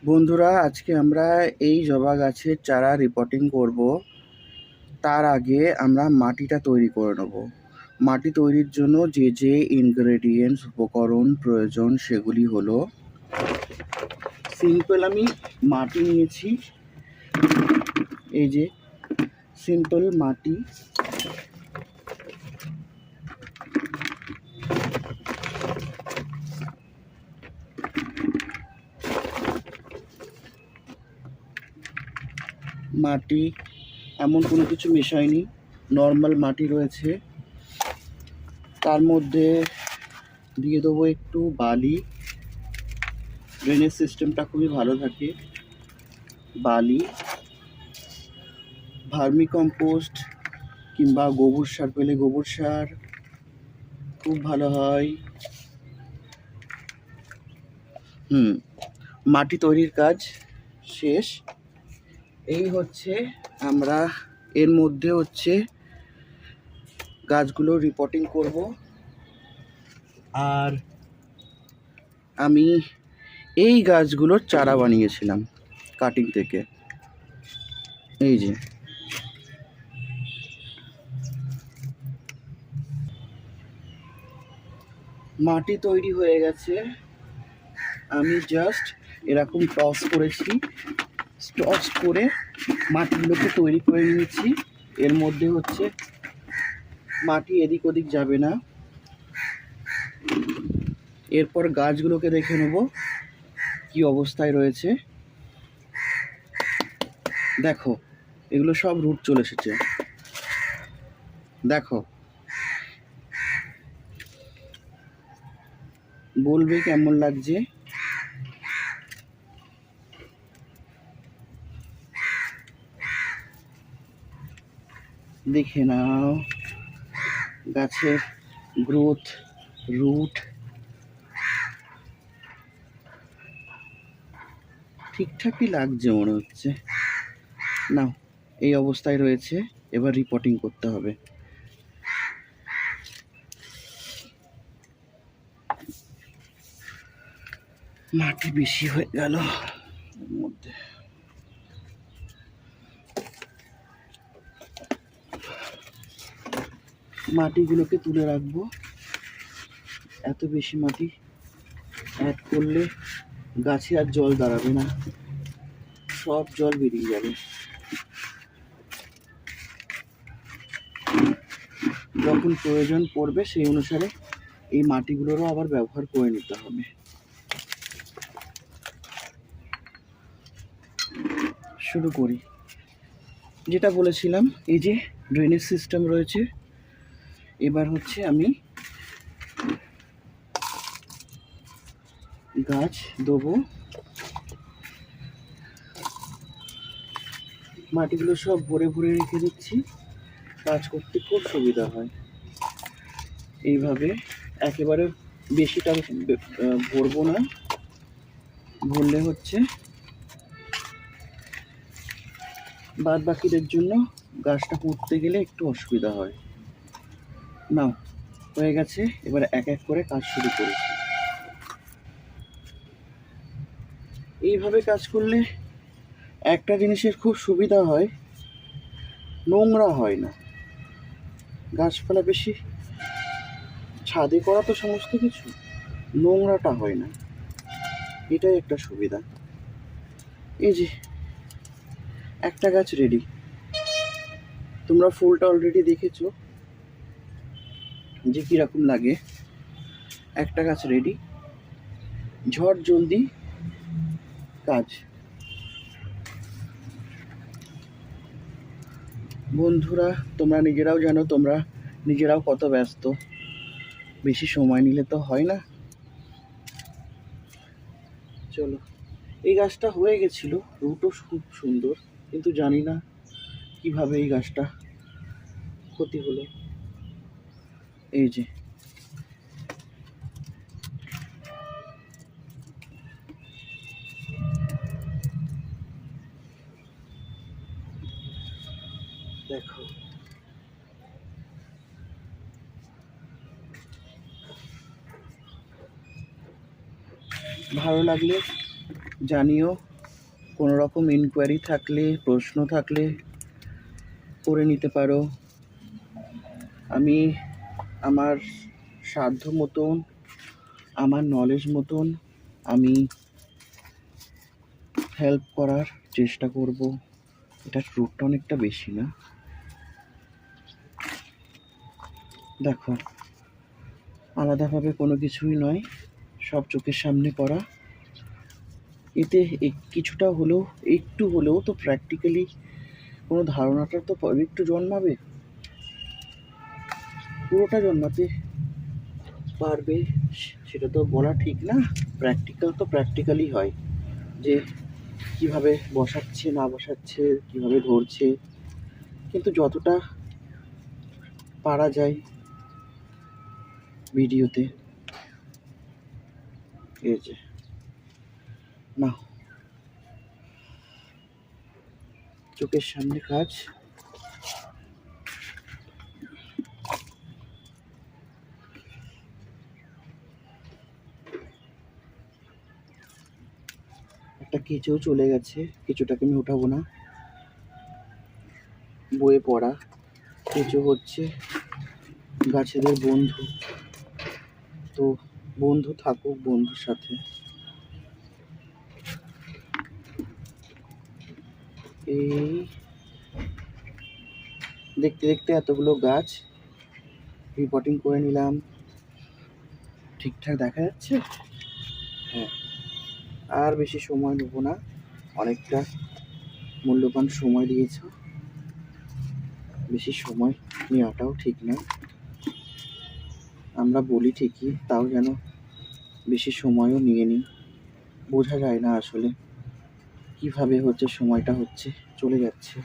বন্ধুরা, আজকে আমরা এই জবা গাছের চারা রিপোর্টিং করব। তার আগে আমরা মাটিটা তৈরি করে নেব। মাটি তৈরির জন্য যে যে ইনগ্রেডিয়েন্টস উপকরণ প্রয়োজন সেগুলি হলো, সিম্পল আমি মাটি নিয়েছি। এই যে সিম্পল মাটি, মাটি এমন কোনো কিছু মেশাইনি, নর্মাল মাটি রয়েছে। তার মধ্যে দিয়ে দেবো একটু বালি, ড্রেনেজ সিস্টেমটা খুবই ভালো থাকে। বালি, ভার্মি কম্পোস্ট কিংবা গোবর সার পেলে গোবর সার খুব ভালো হয়। মাটি তৈরির কাজ শেষ। এই হচ্ছে আমরা এর মধ্যে গাছগুলো রিপোর্টিং করব। আর আমি এই গাছগুলোর চারা বানিয়েছিলাম কাটিং থেকে। এই যে মাটি তৈরি হয়ে গেছে। আমি জাস্ট এরকম টস করেছি, টস করে মাটিগুলোকে তৈরি করে নিয়েছি। এর মধ্যে মাটি এদিক ওদিক যাবে না। এরপর গাছগুলোকে দেখে নেব কি অবস্থায় রয়েছে। দেখো, এগুলো সব রুট চলে এসেছে। দেখো, বলবে কেমন লাগছে। দেখে নাও গাছের গ্রোথ, রুট ঠিকঠাকই লাগছে মনে হচ্ছে। না, এই অবস্থায় রয়েছে। এবার রিপোর্টিং করতে হবে। মাটি বেশি হয়ে গেল এর মধ্যে। মাটিগুলোকে তুলে রাখবো। এত বেশি মাটি অ্যাড করলে গাছে আর জল দাঁড়াবে না, সব জল বেরিয়ে যাবে। যখন প্রয়োজন পড়বে সেই অনুসারে এই মাটিগুলোরও আবার ব্যবহার করে নিতে হবে। শুরু করি। যেটা বলেছিলাম, এই যে ড্রেনেজ সিস্টেম রয়েছে। এবার আমি গাছ দেবো। মাটিগুলো সব ভরে ভরে রেখে দিচ্ছি, কাজ করতে খুব সুবিধা হয়। এইভাবে একেবারে বেশিটা ভরবো না, ভরলে বাদ বাকিদের জন্য গাছটা পুঁততে গেলে একটু অসুবিধা হয়। নাও, হয়ে গেছে। এবার এক এক করে কাজ শুরু করি। এইভাবে কাজ করলে একটা জিনিসের খুব সুবিধা হয়, নোংরা হয় না। গাছপালা বেশি ছাদে করা তো সমস্ত কিছু, নোংরাটা হয় না, এটাই একটা সুবিধা। এই যে একটা গাছ রেডি। তোমরা ফুলটা অলরেডি দেখেছো যে কীরকম লাগে। একটা গাছ রেডি, ঝড় জলদি কাজ। বন্ধুরা, তোমরা নিজেরাও জানো, তোমরা নিজেরাও কত ব্যস্ত। বেশি সময় নিলে তো হয় না। চলো, এই গাছটা হয়ে গেছিল, রুটও খুব সুন্দর, কিন্তু জানি না কিভাবে এই গাছটা ক্ষতি হলো। এই যে দেখো, ভালো লাগলে জানিও। কোনো রকম ইনকোয়ারি থাকলে, প্রশ্ন থাকলে করে নিতে পারো। আমি আমার সাধ্য মতন, আমার নলেজ মতন আমি হেল্প করার চেষ্টা করব। এটার রুটটা অনেকটা বেশি না? দেখো, আলাদাভাবে কোনো কিছুই নয়, সব চোখের সামনে করা। এতে কিছুটা হলেও, একটু হলেও তো প্র্যাকটিক্যালি কোনো ধারণাটা তো একটু জন্মাবে। পুরোটা জন্মাতে পারবে সেটা তো বলা ঠিক না। প্র্যাকটিক্যাল তো প্র্যাকটিক্যালই হয়, যে কিভাবে বসাচ্ছে না বসাচ্ছে, কিভাবে ধরছে, কিন্তু যতটা পারা যায় ভিডিওতে। এই যে না, চোখের সামনে কাজ। একটা কেঁচোও চলে গেছে, কেঁচোটাকে আমি উঠাবো না। বয়ে পড়া কেঁচো হচ্ছে গাছেদের বন্ধু, তো বন্ধু থাকুক বন্ধুর সাথে। এই দেখতে দেখতে এতগুলো গাছ রিপোর্টিং করে নিলাম। ঠিকঠাক দেখা যাচ্ছে? হ্যাঁ, আর বেশি সময় নেবো না, অনেকটা মূল্যবান সময় দিয়েছ, বেশি সময় নেওয়াটাও ঠিক না। আমরা বলি ঠিকই, তাও যেন বেশি সময়ও নিয়ে নিই। বোঝা যায় না আসলে কিভাবে হচ্ছে, সময়টা হচ্ছে চলে যাচ্ছে।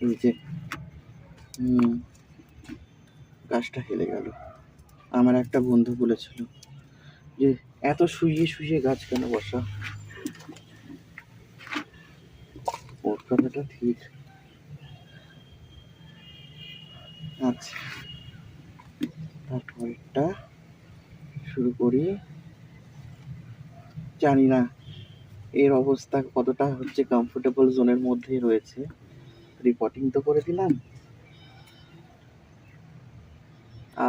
এই যে গাছটা হেলে গেল। আমার একটা বন্ধু বলেছিল যে এত শুয়ে শুয়ে গাছ কেন বসা। ওর কথাটা ঠিক। আচ্ছা, তারপরেরটা শুরু করি। জানি না এর অবস্থা কতটা হচ্ছে কমফোর্টেবল জোনের মধ্যে রয়েছে। রিপোর্টিং তো করে দিলাম,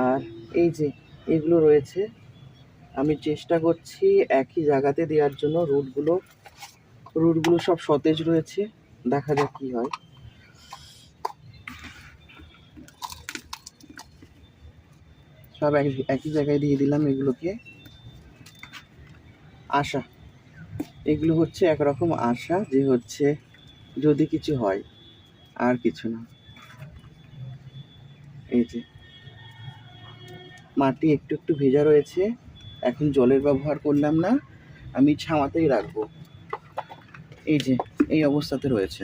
আর এই যে এগুলো রয়েছে আমি চেষ্টা করছি একই জায়গাতে দেওয়ার জন্য। রুটগুলো সব সতেজ রয়েছে, দেখা যাক কি হয়। সব একই জায়গায় দিয়ে দিলাম এগুলোকে। আশা, এগুলো হচ্ছে একরকম আশা যে হচ্ছে যদি কিছু হয়, আর কিছু না। এই যে মাটি একটু একটু ভেজা রয়েছে, এখন জলের ব্যবহার করলাম না, আমি ছামাতেই রাখবো। এই যে এই অবস্থাতে রয়েছে।